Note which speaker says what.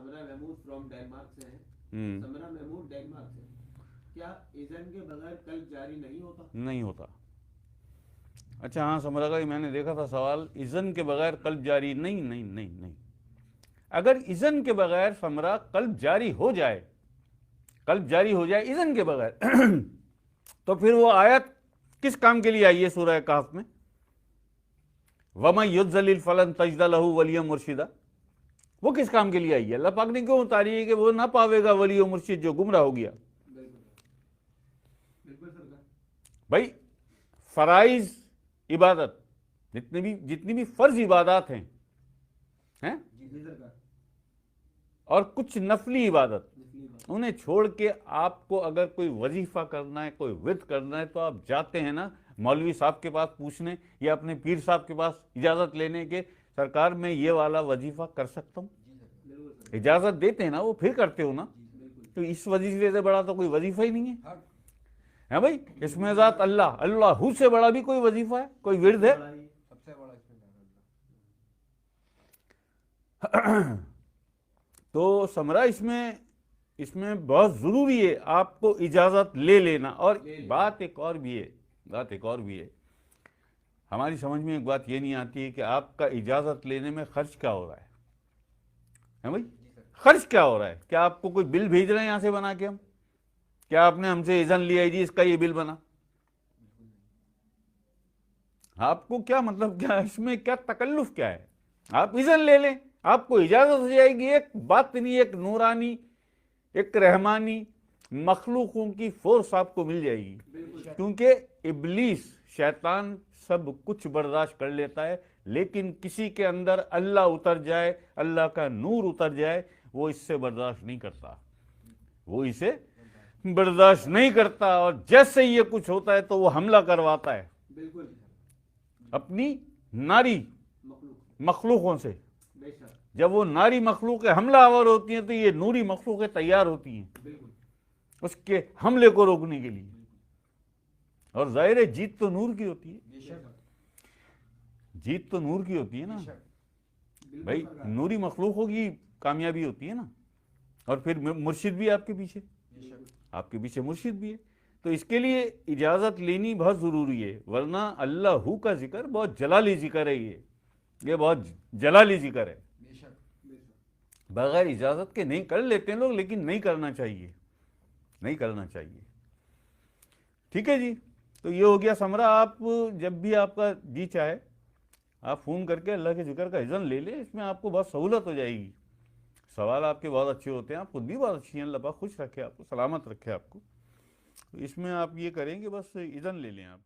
Speaker 1: Samra Mahmood from Denmark से हैं। समरा Mahmood Denmark से, क्या इज़न के बगैर कल्ब जारी नहीं होता?
Speaker 2: नहीं होता। अच्छा हाँ समरा का ही मैंने देखा था सवाल, इज़न के बगैर कल्ब जारी नहीं नहीं नहीं नहीं। अगर इज़न के बगैर समरा कल्ब जारी हो जाए, कल्ब जारी हो जाए इज़न के बगैर तो फिर वो आयत किस काम के लिए आई है सूरह कहफ में? वमा युज्जलिल फलन तजदा लहू वलिया मुर्शिदा, वो किस काम के लिए आई है? अल्लाह पाक ने क्यों उतारी है कि वो ना पावेगा वली और मुर्शिद जो गुमराह हो गया। भाई फराइज इबादत, जितनी भी फर्ज इबादत हैं और कुछ नफली इबादत, उन्हें छोड़ के आपको अगर कोई वजीफा करना है, कोई विद करना है, तो आप जाते हैं ना मौलवी साहब के पास पूछने या अपने पीर साहब के पास इजाजत लेने के, सरकार मैं ये वाला वजीफा कर सकता हूँ? इजाजत देते हैं ना वो, फिर करते हो ना। तो इस वजीफे से बड़ा तो कोई वजीफा ही नहीं है भाई। इसमें ज़ात अल्लाह, अल्लाह से बड़ा भी कोई वजीफा है, कोई विर्द है? सबसे बड़ा तो समरा इसमें बहुत ज़रूरी है आपको इजाज़त ले लेना। और बात एक और भी है, हमारी समझ में एक बात ये नहीं आती है कि आपका इजाज़त लेने में खर्च क्या हो रहा है भाई? खर्च क्या हो रहा है? क्या आपको कोई बिल भेज रहे हैं यहाँ से बना के हम? क्या आपने हमसे इज़न लिया जी इसका ये बिल बना? आपको क्या मतलब, क्या इसमें क्या तकल्लुफ क्या है? आप इज़न ले लें, आपको इजाज़त हो जाएगी। एक बातिनी, एक नूरानी, एक रहमानी मखलूकों की फोर्स आपको मिल जाएगी, क्योंकि इब्लीस शैतान सब कुछ बर्दाश्त कर लेता है, लेकिन किसी के अंदर अल्लाह उतर जाए, अल्लाह का नूर उतर जाए, वो इससे बर्दाश्त नहीं करता, वो इसे बर्दाश्त नहीं करता। और जैसे ये कुछ होता है तो वो हमला करवाता है अपनी नारी मखलूकों से। जब वो नारी मखलूक हमलावर होती हैं तो ये नूरी मखलूकें तैयार होती हैं उसके हमले को रोकने के लिए। और जाहिर है जीत तो नूर की होती है, जीत तो नूर की होती है ना भाई, नूरी मखलूकों की कामयाबी होती है ना। और फिर मुर्शिद भी आपके पीछे मुर्शिद भी है। तो इसके लिए इजाज़त लेनी बहुत ज़रूरी है, वरना अल्लाह का जिक्र बहुत जलाली जिक्र है, ये बहुत जलाली जिक्र है। बगैर इजाज़त के नहीं कर लेते हैं लोग, लेकिन नहीं करना चाहिए। ठीक है जी, तो ये हो गया समरा। आप जब भी आपका जी चाहे आप फ़ोन करके अल्लाह के जिक्र का इज़न ले लें, इसमें आपको बहुत सहूलत हो जाएगी। सवाल आपके बहुत अच्छे होते हैं, आप खुद भी बहुत अच्छी हैं, अल्लाह पाक खुश रखे आपको, सलामत रखे आपको। तो इसमें आप ये करेंगे, बस इज़न ले लें आप।